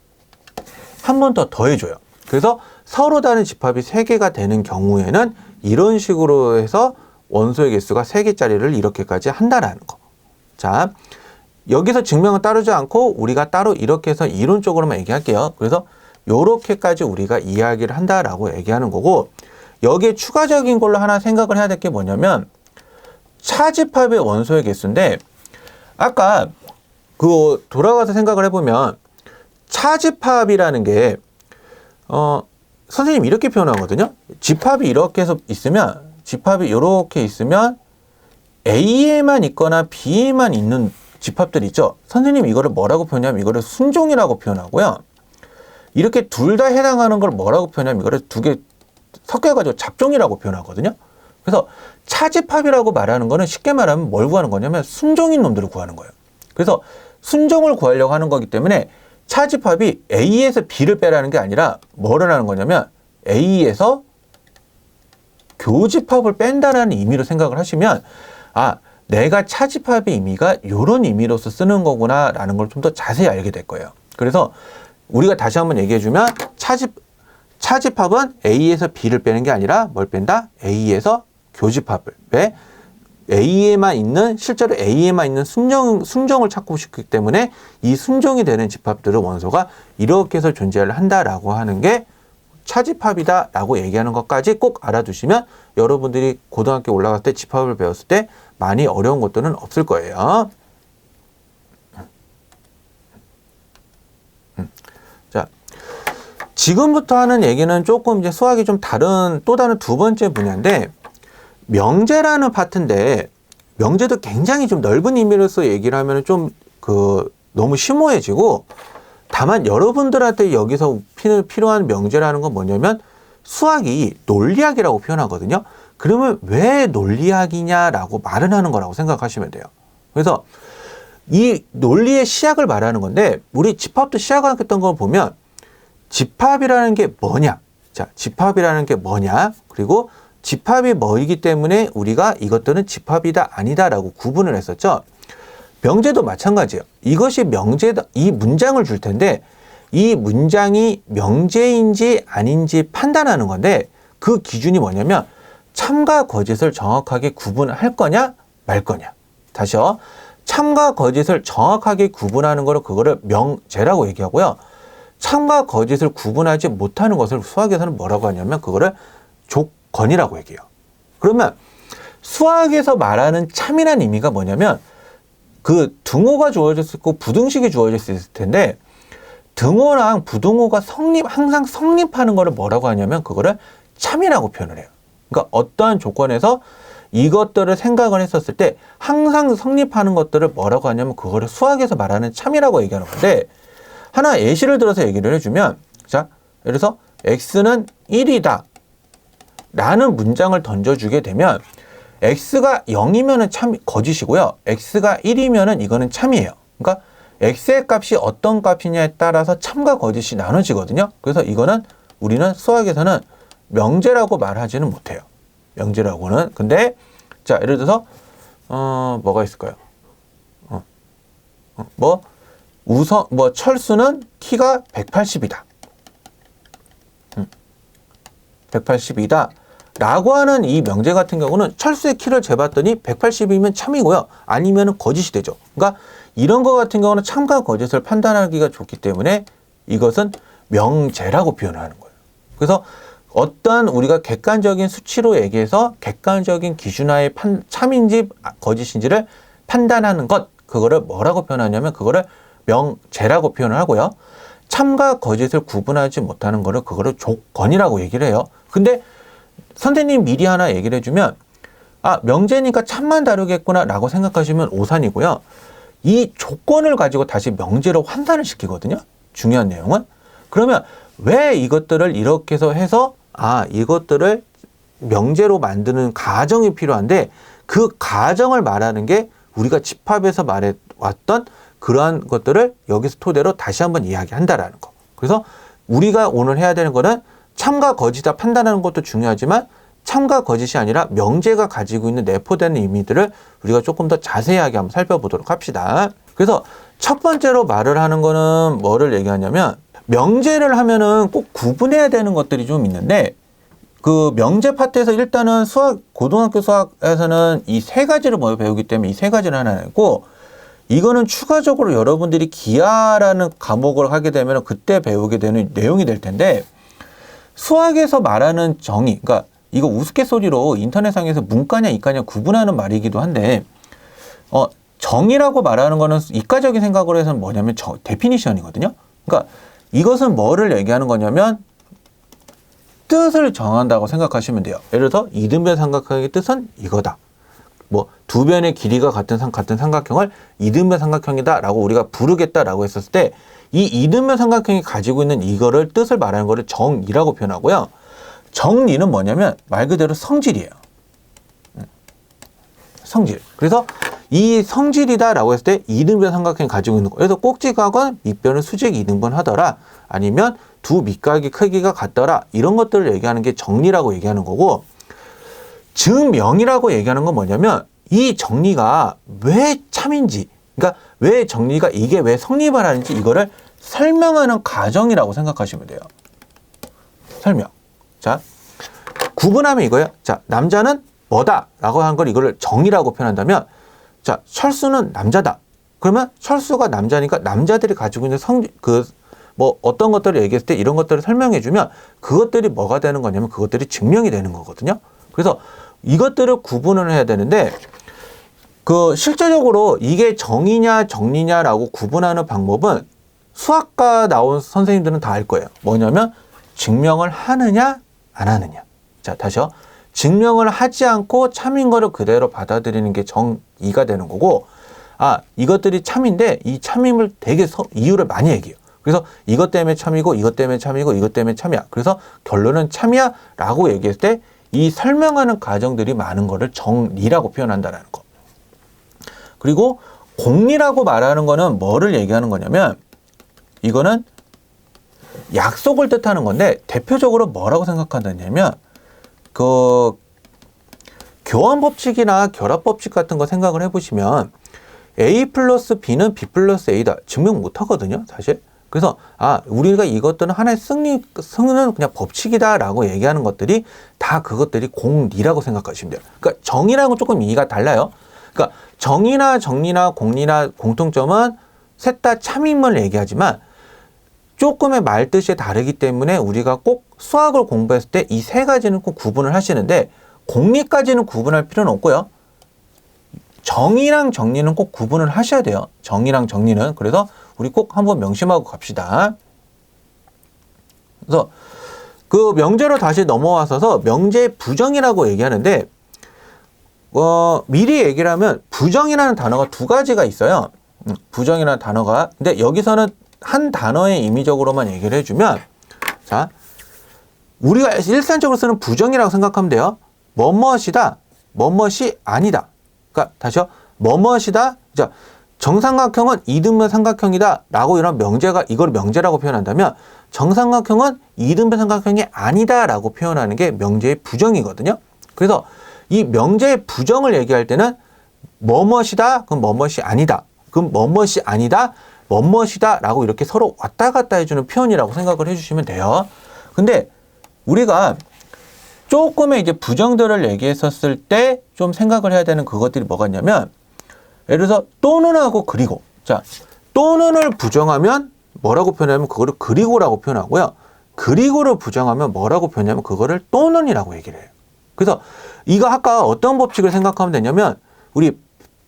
Speaker 1: 한 번 더 더해줘요. 그래서 서로 다른 집합이 3개가 되는 경우에는 이런 식으로 해서 원소의 개수가 3개짜리를 이렇게까지 한다라는 거. 자, 여기서 증명은 따르지 않고 우리가 따로 이렇게 해서 이론적으로만 얘기할게요. 그래서 요렇게까지 우리가 이야기를 한다라고 얘기하는 거고, 여기에 추가적인 걸로 하나 생각을 해야 될 게 뭐냐면 차집합의 원소의 개수인데, 아까 돌아가서 생각을 해보면 차집합이라는 게 선생님 이렇게 표현하거든요. 집합이 이렇게 해서 있으면, 집합이 이렇게 있으면 A에만 있거나 B에만 있는 집합들 있죠. 선생님 이거를 뭐라고 표현하냐면 이거를 순종이라고 표현하고요. 이렇게 둘 다 해당하는 걸 뭐라고 표현하면 이거를 두 개 섞여가지고 잡종이라고 표현하거든요. 그래서 차집합이라고 말하는 거는 쉽게 말하면 뭘 구하는 거냐면 순종인 놈들을 구하는 거예요. 그래서 순종을 구하려고 하는 거기 때문에 차집합이 A에서 B를 빼라는 게 아니라 뭐를 하는 거냐면 A에서 교집합을 뺀다라는 의미로 생각을 하시면 아, 내가 차집합의 의미가 이런 의미로서 쓰는 거구나 라는 걸 좀 더 자세히 알게 될 거예요. 그래서 우리가 다시 한번 얘기해 주면 차집합은 A에서 B를 빼는 게 아니라 뭘 뺀다? A에서 교집합을. 왜? A에만 있는, 실제로 A에만 있는 순정을 찾고 싶기 때문에 이 순정이 되는 집합들의 원소가 이렇게 해서 존재를 한다라고 하는 게 차집합이다 라고 얘기하는 것까지 꼭 알아두시면 여러분들이 고등학교 올라갔을 때 집합을 배웠을 때 많이 어려운 것들은 없을 거예요. 자, 지금부터 하는 얘기는 조금 이제 수학이 좀 또 다른 두 번째 분야인데, 명제라는 파트인데, 명제도 굉장히 좀 넓은 의미로서 얘기를 하면 좀 너무 심오해지고, 다만 여러분들한테 여기서 필요한 명제라는 건 뭐냐면 수학이 논리학이라고 표현하거든요. 그러면 왜 논리학이냐라고 말을 하는 거라고 생각하시면 돼요. 그래서 이 논리의 시작을 말하는 건데, 우리 집합도 시작했던 걸 보면 집합이라는 게 뭐냐? 자, 집합이라는 게 뭐냐? 그리고 집합이 뭐이기 때문에 우리가 이것들은 집합이다 아니다라고 구분을 했었죠. 명제도 마찬가지예요. 이것이 명제다, 이 문장을 줄 텐데 이 문장이 명제인지 아닌지 판단하는 건데, 그 기준이 뭐냐면 참과 거짓을 정확하게 구분할 거냐 말 거냐. 다시요. 참과 거짓을 정확하게 구분하는 거를 그거를 명제라고 얘기하고요. 참과 거짓을 구분하지 못하는 것을 수학에서는 뭐라고 하냐면 그거를 조건이라고 얘기해요. 그러면 수학에서 말하는 참이라는 의미가 뭐냐면 그 등호가 주어졌을 거 부등식이 주어졌을 텐데, 등호랑 부등호가 항상 성립하는 거를 뭐라고 하냐면 그거를 참이라고 표현을 해요. 그러니까 어떠한 조건에서 이것들을 생각을 했었을 때 항상 성립하는 것들을 뭐라고 하냐면 그거를 수학에서 말하는 참이라고 얘기하는 건데, 하나 예시를 들어서 얘기를 해주면, 자, 예를 들어서 x는 1이다 라는 문장을 던져주게 되면 x가 0이면은 거짓이고요. x가 1이면은 이거는 참이에요. 그러니까 x의 값이 어떤 값이냐에 따라서 참과 거짓이 나눠지거든요. 그래서 이거는 우리는 수학에서는 명제라고 말하지는 못해요. 명제라고는. 근데 자, 예를 들어서 뭐가 있을까요? 철수는 키가 180이다. 180이다. 라고 하는 이 명제 같은 경우는 철수의 키를 재봤더니 180이면 참이고요. 아니면 거짓이 되죠. 그러니까 이런 거 같은 경우는 참과 거짓을 판단하기가 좋기 때문에 이것은 명제라고 표현하는 거예요. 그래서 어떤 우리가 객관적인 수치로 얘기해서 객관적인 기준하에 참인지 거짓인지를 판단하는 것, 그거를 뭐라고 표현하냐면 그거를 명제라고 표현을 하고요. 참과 거짓을 구분하지 못하는 거를 그거를 조건이라고 얘기를 해요. 근데 선생님 미리 하나 얘기를 해주면 명제니까 참만 다루겠구나 라고 생각하시면 오산이고요. 이 조건을 가지고 다시 명제로 환산을 시키거든요. 중요한 내용은. 그러면 왜 이것들을 이렇게 해서 이것들을 명제로 만드는 가정이 필요한데, 그 가정을 말하는 게 우리가 집합에서 말해왔던 그러한 것들을 여기서 토대로 다시 한번 이야기한다라는 거. 그래서 우리가 오늘 해야 되는 거는 참과 거짓다 판단하는 것도 중요하지만 참과 거짓이 아니라 명제가 가지고 있는 내포되는 의미들을 우리가 조금 더 자세하게 한번 살펴보도록 합시다. 그래서 첫 번째로 말을 하는 거는 뭐를 얘기하냐면, 명제를 하면은 꼭 구분해야 되는 것들이 좀 있는데, 그 명제 파트에서 일단은 고등학교 수학에서는 이 세 가지를 먼저 배우기 때문에 이 세 가지를 하나 했고, 이거는 추가적으로 여러분들이 기하라는 과목을 하게 되면 그때 배우게 되는 내용이 될 텐데, 수학에서 말하는 정의, 그러니까 이거 우스갯소리로 인터넷상에서 문과냐 이과냐 구분하는 말이기도 한데, 정의라고 말하는 거는 이과적인 생각으로 해서는 뭐냐면 데피니션이거든요. 그러니까 이것은 뭐를 얘기하는 거냐면 뜻을 정한다고 생각하시면 돼요. 예를 들어서 이등변 삼각형의 뜻은 이거다. 두 변의 길이가 같은 삼각형을 이등변 삼각형이다 라고 우리가 부르겠다라고 했었을 때, 이 이등변 삼각형이 가지고 있는 이거를 뜻을 말하는 거를 정의라고 표현하고요. 정의는 뭐냐면 말 그대로 성질이에요. 성질. 그래서 이 성질이다 라고 했을 때 이등변 삼각형이 가지고 있는 거. 그래서 꼭지각은 밑변을 수직 이등분 하더라. 아니면 두 밑각의 크기가 같더라. 이런 것들을 얘기하는 게 정리라고 얘기하는 거고, 증명이라고 얘기하는 건 뭐냐면 이 정리가 왜 참인지, 그러니까 왜 정리가 이게 왜 성립을 하는지 이거를 설명하는 과정이라고 생각하시면 돼요. 설명. 자, 구분하면 이거예요. 자, 남자는 뭐다 라고 한 걸 이거를 정의라고 표현한다면, 자, 철수는 남자다. 그러면 철수가 남자니까 남자들이 가지고 있는 뭐 어떤 것들을 얘기했을 때 이런 것들을 설명해 주면 그것들이 뭐가 되는 거냐면 그것들이 증명이 되는 거거든요. 그래서 이것들을 구분을 해야 되는데, 실제적으로 이게 정의냐 정리냐라고 구분하는 방법은 수학과 나온 선생님들은 다 알 거예요. 뭐냐면 증명을 하느냐 안 하느냐. 자, 다시요. 증명을 하지 않고 참인 거를 그대로 받아들이는 게 정의가 되는 거고, 이것들이 참인데 이 참임을 되게 이유를 많이 얘기해요. 그래서 이것 때문에 참이고 이것 때문에 참이고 이것 때문에 참이야. 그래서 결론은 참이야 라고 얘기했을 때 이 설명하는 과정들이 많은 거를 정리라고 표현한다는 거. 그리고 공리라고 말하는 거는 뭐를 얘기하는 거냐면, 이거는 약속을 뜻하는 건데 대표적으로 뭐라고 생각한다냐면 교환법칙이나 결합법칙 같은 거 생각을 해보시면 A 플러스 B는 B 플러스 A다. 증명 못 하거든요, 사실. 그래서 우리가 이것들은 하나의 승는 그냥 법칙이다 라고 얘기하는 것들이 다 그것들이 공리라고 생각하시면 돼요. 그러니까 정의라는 건 조금 의미가 달라요. 그러니까 정의나 정리나 공리나 공통점은 셋 다 참임을 얘기하지만 조금의 말뜻이 다르기 때문에 우리가 꼭 수학을 공부했을 때 이 세 가지는 꼭 구분을 하시는데, 공리까지는 구분할 필요는 없고요. 정의랑 정리는 꼭 구분을 하셔야 돼요. 정의랑 정리는. 그래서 우리 꼭 한번 명심하고 갑시다. 그래서 그 명제로 다시 넘어와서 명제 부정이라고 얘기하는데, 미리 얘기를 하면 부정이라는 단어가 두 가지가 있어요. 부정이라는 단어가. 근데 여기서는 한 단어의 임의적으로만 얘기를 해주면, 자, 우리가 일상적으로 쓰는 부정이라고 생각하면 돼요. 뭐뭇이다, 뭐뭇이 아니다. 그러니까 다시요. 뭐뭇이다. 자, 정삼각형은 이등변 삼각형이다 라고 이런 명제가, 이걸 명제라고 표현한다면 정삼각형은 이등변 삼각형이 아니다 라고 표현하는 게 명제의 부정이거든요. 그래서 이 명제의 부정을 얘기할 때는 뭐뭇이다, 그럼 뭐뭇이 아니다. 그럼 뭐뭇이 아니다, 뭐뭇이다 라고 이렇게 서로 왔다 갔다 해주는 표현이라고 생각을 해주시면 돼요. 근데 우리가 조금의 이제 부정들을 얘기했었을 때 좀 생각을 해야 되는 그것들이 뭐가 있냐면, 예를 들어서 또는 하고 그리고. 자, 또는을 부정하면 뭐라고 표현하면 그거를 그리고라고 표현하고요. 그리고를 부정하면 뭐라고 표현하면 그거를 또는이라고 얘기를 해요. 그래서 이거 아까 어떤 법칙을 생각하면 되냐면, 우리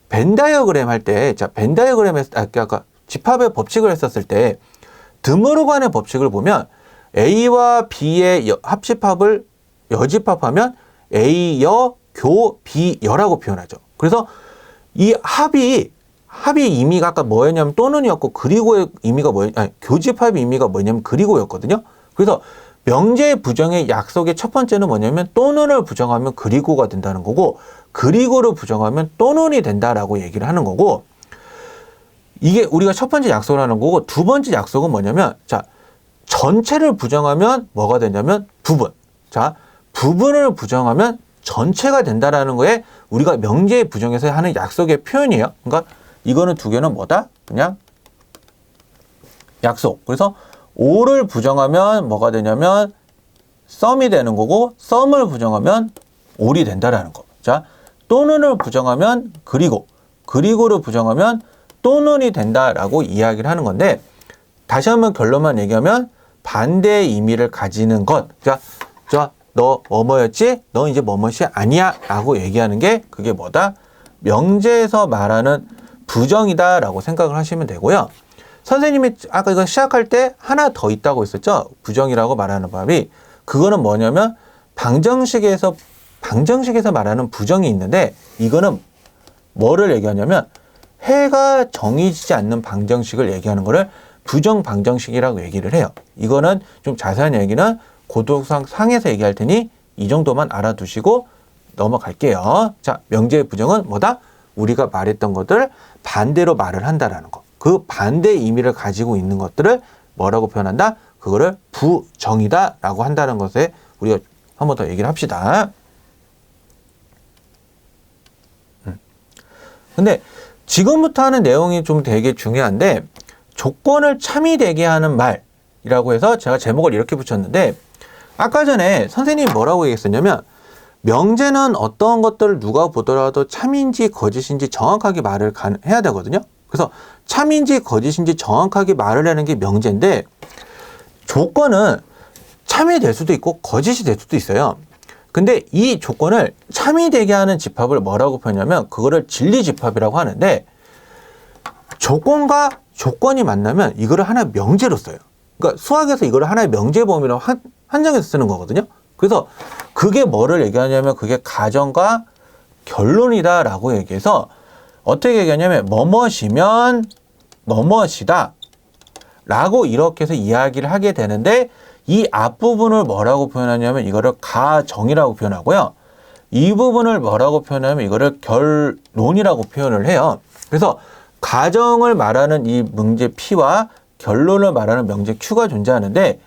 Speaker 1: 벤 다이어그램 할 때, 자, 벤 다이어그램에서 아까 집합의 법칙을 했었을 때 드모르간의 법칙을 보면 A와 B의 합집합을 여집합하면 A여 교 B여라고 표현하죠. 그래서 이 합이 의미가 아까 뭐였냐면 또는이었고, 그리고의 의미가 교집합의 의미가 뭐냐면 그리고였거든요. 그래서 명제 부정의 약속의 첫 번째는 뭐냐면 또는을 부정하면 그리고가 된다는 거고, 그리고를 부정하면 또는이 된다라고 얘기를 하는 거고, 이게 우리가 첫 번째 약속을 하는 거고, 두 번째 약속은 뭐냐면, 자, 전체를 부정하면 뭐가 되냐면 부분. 자, 부분을 부정하면 전체가 된다라는 거에 우리가 명제 부정에서 하는 약속의 표현이에요. 그러니까 이거는 두 개는 뭐다? 그냥 약속. 그래서 O를 부정하면 뭐가 되냐면 썸이 되는 거고, 썸을 부정하면 올이 된다라는 거. 자, 또는을 부정하면 그리고를 부정하면 또는이 된다라고 이야기를 하는 건데, 다시 한번 결론만 얘기하면 반대의 의미를 가지는 것. 자, 너 뭐였지? 너 이제 뭐뭇이 아니야 라고 얘기하는 게 그게 뭐다? 명제에서 말하는 부정이다 라고 생각을 하시면 되고요. 선생님이 아까 이거 시작할 때 하나 더 있다고 했었죠? 부정이라고 말하는 법이. 그거는 뭐냐면 방정식에서 말하는 부정이 있는데, 이거는 뭐를 얘기하냐면 해가 정해지지 않는 방정식을 얘기하는 거를 부정 방정식이라고 얘기를 해요. 이거는 좀 자세한 얘기는 고도상 상에서 얘기할 테니 이 정도만 알아두시고 넘어갈게요. 자, 명제의 부정은 뭐다? 우리가 말했던 것들 반대로 말을 한다라는 거. 그 반대의 의미를 가지고 있는 것들을 뭐라고 표현한다? 그거를 부정이다 라고 한다는 것에 우리가 한 번 더 얘기를 합시다. 근데 지금부터 하는 내용이 좀 되게 중요한데 조건을 참이되게 하는 말이라고 해서 제가 제목을 이렇게 붙였는데 아까 전에 선생님이 뭐라고 얘기했었냐면 명제는 어떤 것들을 누가 보더라도 참인지 거짓인지 정확하게 말을 해야 되거든요. 그래서 참인지 거짓인지 정확하게 말을 하는 게 명제인데 조건은 참이 될 수도 있고 거짓이 될 수도 있어요. 근데 이 조건을 참이 되게 하는 집합을 뭐라고 표현하냐면 그거를 진리집합이라고 하는데 조건과 조건이 만나면 이거를 하나의 명제로 써요. 그러니까 수학에서 이거를 하나의 명제 범위로 한정해서 쓰는 거거든요. 그래서 그게 뭐를 얘기하냐면 그게 가정과 결론이다라고 얘기해서 어떻게 얘기하냐면 뭐뭇이면 뭐뭇이다 라고 이렇게 해서 이야기를 하게 되는데 이 앞부분을 뭐라고 표현하냐면 이거를 가정이라고 표현하고요. 이 부분을 뭐라고 표현하면 이거를 결론이라고 표현을 해요. 그래서 가정을 말하는 이 문제 P와 결론을 말하는 명제 Q가 존재하는데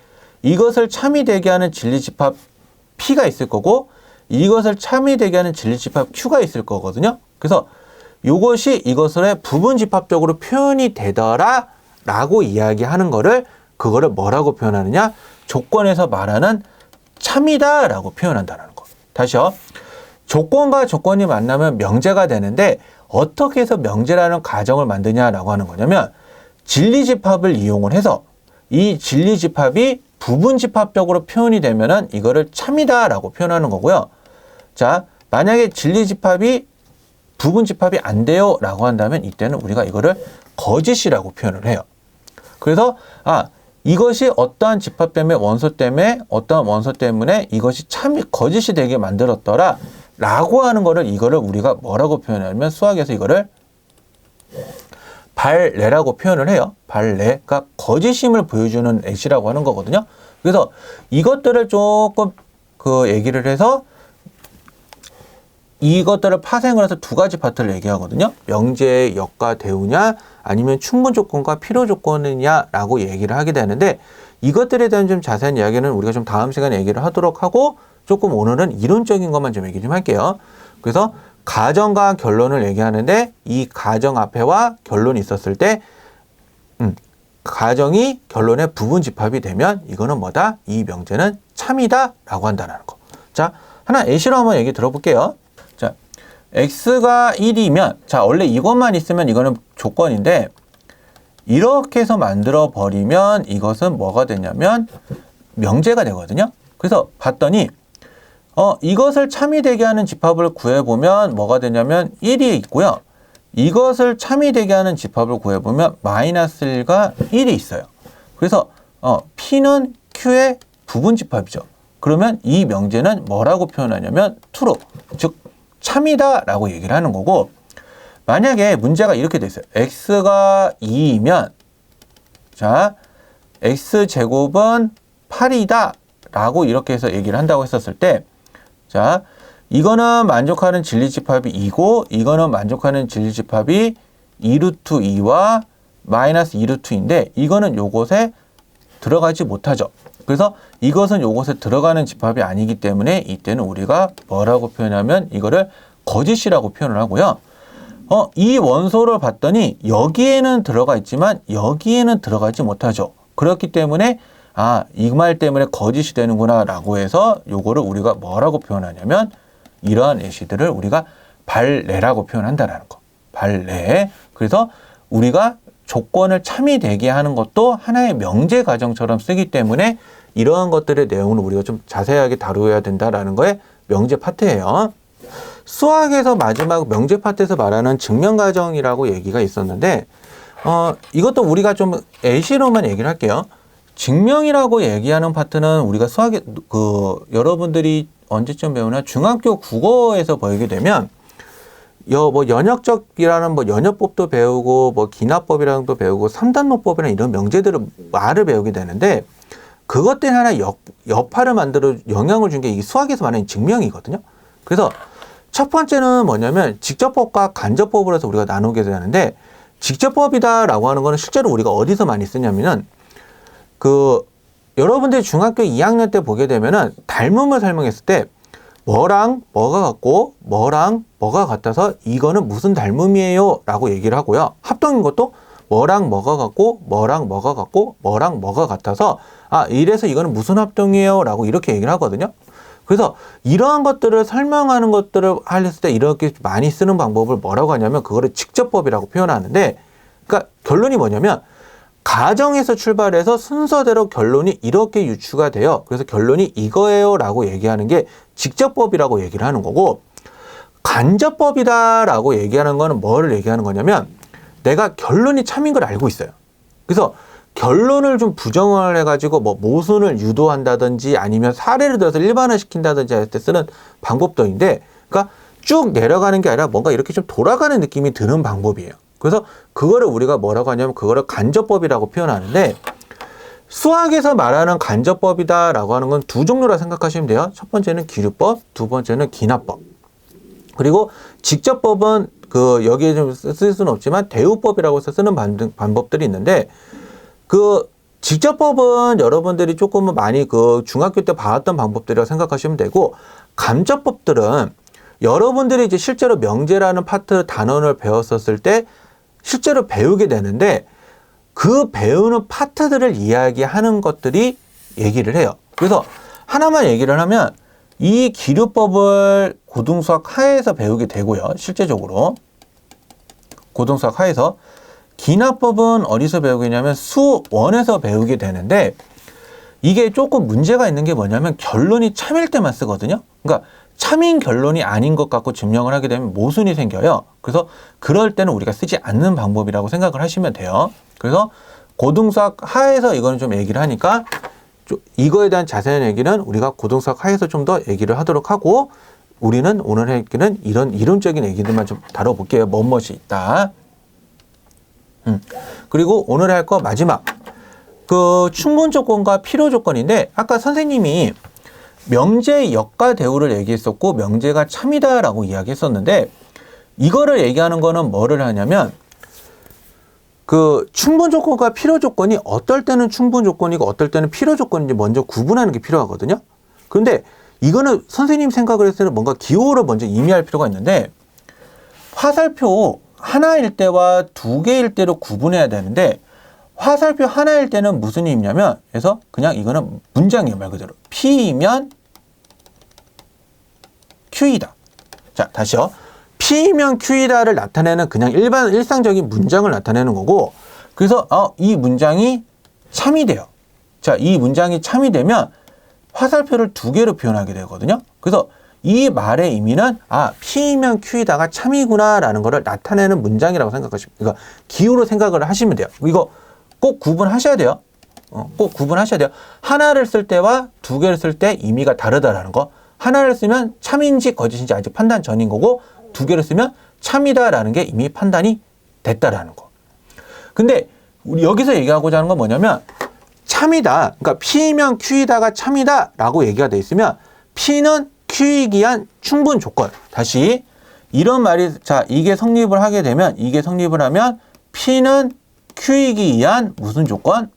Speaker 1: 이것을 참이되게 하는 진리집합 P가 있을 거고 이것을 참이되게 하는 진리집합 Q가 있을 거거든요. 그래서 이것이 이것을 부분집합적으로 표현이 되더라 라고 이야기하는 거를 그거를 뭐라고 표현하느냐? 조건에서 말하는 참이다 라고 표현한다는 거. 다시요. 조건과 조건이 만나면 명제가 되는데 어떻게 해서 명제라는 가정을 만드냐라고 하는 거냐면 진리집합을 이용을 해서 이 진리집합이 부분집합적으로 표현이 되면은 이거를 참이다 라고 표현하는 거고요. 자, 만약에 진리집합이 부분집합이 안 돼요 라고 한다면 이때는 우리가 이거를 거짓이라고 표현을 해요. 그래서 이것이 어떠한 집합 때문에 원소 때문에 어떠한 원소 때문에 이것이 거짓이 되게 만들었더라 라고 하는 거를 이거를 우리가 뭐라고 표현하냐면 수학에서 이거를 발례라고 표현을 해요. 발례가 거짓임을 보여주는 예시라고 하는 거거든요. 그래서 이것들을 조금 얘기를 해서 이것들을 파생을 해서 두 가지 파트를 얘기하거든요. 명제의 역과 대우냐 아니면 충분 조건과 필요 조건이냐라고 얘기를 하게 되는데 이것들에 대한 좀 자세한 이야기는 우리가 좀 다음 시간에 얘기를 하도록 하고 조금 오늘은 이론적인 것만 좀 얘기 좀 할게요. 그래서 가정과 결론을 얘기하는데 이 가정 앞에와 결론이 있었을 때 가정이 결론의 부분집합이 되면 이거는 뭐다? 이 명제는 참이다 라고 한다는 거. 자, 하나 예시로 한번 얘기 들어볼게요. 자, x가 1이면 자 원래 이것만 있으면 이거는 조건인데 이렇게 해서 만들어 버리면 이것은 뭐가 되냐면 명제가 되거든요. 그래서 봤더니 이것을 참이되게 하는 집합을 구해보면 뭐가 되냐면 1이 있고요. 이것을 참이되게 하는 집합을 구해보면 마이너스 1과 1이 있어요. 그래서 P는 Q의 부분집합이죠. 그러면 이 명제는 뭐라고 표현하냐면 true, 즉 참이다 라고 얘기를 하는 거고 만약에 문제가 이렇게 돼 있어요. x가 2이면 자 x제곱은 8이다 라고 이렇게 해서 얘기를 한다고 했었을 때 자 이거는 만족하는 진리집합이 2고 이거는 만족하는 진리집합이 2루트 2와 마이너스 2루트 2인데 이거는 요것에 들어가지 못하죠. 그래서 이것은 요것에 들어가는 집합이 아니기 때문에 이때는 우리가 뭐라고 표현하면 이거를 거짓이라고 표현을 하고요. 이 원소를 봤더니 여기에는 들어가 있지만 여기에는 들어가지 못하죠. 그렇기 때문에 이 말 때문에 거짓이 되는구나 라고 해서 요거를 우리가 뭐라고 표현하냐면 이러한 예시들을 우리가 발례라고 표현한다라는 거. 발례. 그래서 우리가 조건을 참이되게 하는 것도 하나의 명제 과정처럼 쓰기 때문에 이러한 것들의 내용을 우리가 좀 자세하게 다루어야 된다라는 거에 명제 파트예요. 수학에서 마지막 명제 파트에서 말하는 증명 과정이라고 얘기가 있었는데 이것도 우리가 좀 예시로만 얘기를 할게요. 증명이라고 얘기하는 파트는 우리가 수학에 여러분들이 언제쯤 배우나 중학교 국어에서 배우게 되면 연역적이라는 연역법도 배우고 기납법이라는 것도 배우고 삼단노법이라는 이런 명제들을 말을 배우게 되는데 그것 때문에 하나 여파를 만들어 영향을 준 게 이 수학에서 말하는 증명이거든요. 그래서 첫 번째는 뭐냐면 직접법과 간접법으로 해서 우리가 나누게 되는데 직접법이다라고 하는 거는 실제로 우리가 어디서 많이 쓰냐면은 여러분들이 중학교 2학년 때 보게 되면은 닮음을 설명했을 때 뭐랑 뭐가 같고 뭐랑 뭐가 같아서 이거는 무슨 닮음이에요 라고 얘기를 하고요. 합동인 것도 뭐랑 뭐가 같고 뭐랑 뭐가 같고 뭐랑 뭐가 같아서 이래서 이거는 무슨 합동이에요 라고 이렇게 얘기를 하거든요. 그래서 이러한 것들을 설명하는 것들을 했을 때 이렇게 많이 쓰는 방법을 뭐라고 하냐면 그거를 직접법이라고 표현하는데, 그러니까 결론이 뭐냐면 가정에서 출발해서 순서대로 결론이 이렇게 유추가 돼요. 그래서 결론이 이거예요 라고 얘기하는 게 직접법이라고 얘기를 하는 거고, 간접법이다 라고 얘기하는 거는 뭐를 얘기하는 거냐면 내가 결론이 참인 걸 알고 있어요. 그래서 결론을 좀 부정을 해가지고 뭐 모순을 유도한다든지 아니면 사례를 들어서 일반화시킨다든지 할 때 쓰는 방법들인데, 그러니까 쭉 내려가는 게 아니라 뭔가 이렇게 좀 돌아가는 느낌이 드는 방법이에요. 그래서 그거를 우리가 뭐라고 하냐면 그거를 간접법이라고 표현하는데, 수학에서 말하는 간접법이다라고 하는 건 두 종류라 생각하시면 돼요. 첫 번째는 기류법, 두 번째는 기납법. 그리고 직접법은 여기에 좀 쓸 수는 없지만 대우법이라고 해서 쓰는 방법들이 있는데, 직접법은 여러분들이 조금은 많이 중학교 때 봐왔던 방법들이라고 생각하시면 되고, 간접법들은 여러분들이 이제 실제로 명제라는 파트 단원을 배웠었을 때 실제로 배우게 되는데, 그 배우는 파트들을 이야기하는 것들이 얘기를 해요. 그래서 하나만 얘기를 하면 이 기류법을 고등수학 하에서 배우게 되고요. 실제적으로 고등수학 하에서. 기납법은 어디서 배우게 되냐면 수원에서 배우게 되는데, 이게 조금 문제가 있는 게 뭐냐면 결론이 참일 때만 쓰거든요. 그러니까 참인 결론이 아닌 것 같고 증명을 하게 되면 모순이 생겨요. 그래서 그럴 때는 우리가 쓰지 않는 방법이라고 생각을 하시면 돼요. 그래서 고등수학 하에서 이거는 좀 얘기를 하니까 이거에 대한 자세한 얘기는 우리가 고등수학 하에서 좀 더 얘기를 하도록 하고, 우리는 오늘 얘기는 이런 이론적인 얘기들만 좀 다뤄볼게요. 뭐뭇이 있다. 그리고 오늘 할 거 마지막 충분 조건과 필요 조건인데, 아까 선생님이 명제의 역과 대우를 얘기했었고 명제가 참이다라고 이야기했었는데, 이거를 얘기하는 거는 뭐를 하냐면 충분 조건과 필요 조건이 어떨 때는 충분 조건이고 어떨 때는 필요 조건인지 먼저 구분하는 게 필요하거든요. 그런데 이거는 선생님 생각을 했을 때는 뭔가 기호를 먼저 의미할 필요가 있는데, 화살표 하나일 때와 두 개일 때로 구분해야 되는데, 화살표 하나일 때는 무슨 의미냐면, 그래서 그냥 이거는 문장이에요. 말 그대로 P이면 Q이다. 자, 다시요. P이면 Q이다를 나타내는 그냥 일상적인 문장을 나타내는 거고, 그래서 이 문장이 참이 돼요. 자, 이 문장이 참이 되면 화살표를 두 개로 표현하게 되거든요. 그래서 이 말의 의미는 P이면 Q이다가 참이구나 라는 거를 나타내는 문장이라고 생각하시면, 그러니까 기호로 생각을 하시면 돼요. 이거 꼭 구분하셔야 돼요. 꼭 구분하셔야 돼요. 하나를 쓸 때와 두 개를 쓸 때 의미가 다르다라는 거. 하나를 쓰면 참인지 거짓인지 아직 판단 전인 거고, 두 개를 쓰면 참이다라는 게 이미 판단이 됐다라는 거. 근데 우리 여기서 얘기하고자 하는 건 뭐냐면, 참이다, 그러니까 P이면 Q이다가 참이다 라고 얘기가 돼 있으면 P는 Q이기 위한 충분 조건. 다시 이런 말이, 자, 이게 성립을 하게 되면, 이게 성립을 하면 P는 Q이기 위한 무슨 조건?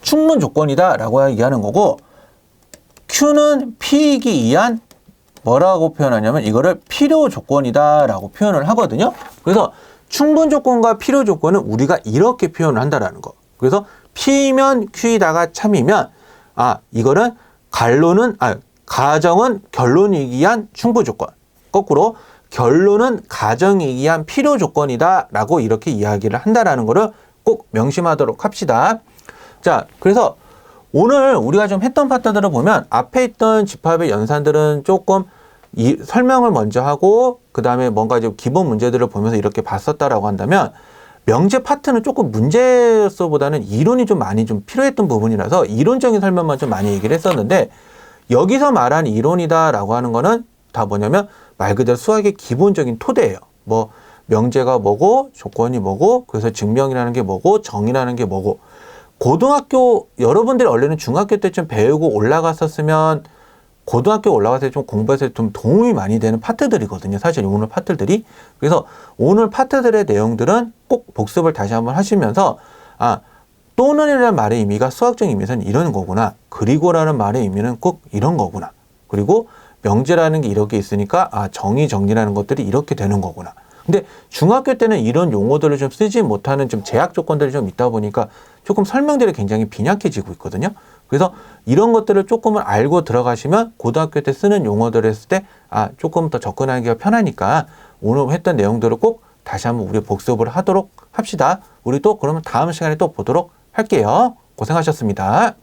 Speaker 1: 충분 조건이다 라고 얘기하는 거고, Q는 P이기 위한 뭐라고 표현하냐면 이거를 필요 조건이다 라고 표현을 하거든요. 그래서 충분 조건과 필요 조건은 우리가 이렇게 표현을 한다라는 거. 그래서 P면 Q이다가 참이면 이거는 가정은 결론이기 위한 충분 조건. 거꾸로 결론은 가정이기 위한 필요 조건이다 라고 이렇게 이야기를 한다라는 거를 꼭 명심하도록 합시다. 자, 그래서 오늘 우리가 좀 했던 파트들을 보면 앞에 있던 집합의 연산들은 조금 설명을 먼저 하고 그 다음에 뭔가 이제 기본 문제들을 보면서 이렇게 봤었다라고 한다면, 명제 파트는 조금 문제서보다는 이론이 좀 많이 좀 필요했던 부분이라서 이론적인 설명만 좀 많이 얘기를 했었는데, 여기서 말한 이론이다라고 하는 거는 다 뭐냐면 말 그대로 수학의 기본적인 토대예요. 뭐 명제가 뭐고 조건이 뭐고 그래서 증명이라는 게 뭐고 정의라는 게 뭐고, 고등학교 여러분들이 원래는 중학교 때쯤 배우고 올라갔었으면 고등학교 올라가서 좀 공부해서 좀 도움이 많이 되는 파트들이거든요. 사실 오늘 파트들이. 그래서 오늘 파트들의 내용들은 꼭 복습을 다시 한번 하시면서 또는이라는 말의 의미가 수학적인 의미에서는 이런 거구나. 그리고라는 말의 의미는 꼭 이런 거구나. 그리고 명제라는 게 이렇게 있으니까 정의라는 것들이 이렇게 되는 거구나. 근데 중학교 때는 이런 용어들을 좀 쓰지 못하는 좀 제약 조건들이 좀 있다 보니까 조금 설명들이 굉장히 빈약해지고 있거든요. 그래서 이런 것들을 조금은 알고 들어가시면 고등학교 때 쓰는 용어들을 했을 때 조금 더 접근하기가 편하니까 오늘 했던 내용들을 꼭 다시 한번 우리 복습을 하도록 합시다. 우리 또 그러면 다음 시간에 또 보도록 할게요. 고생하셨습니다.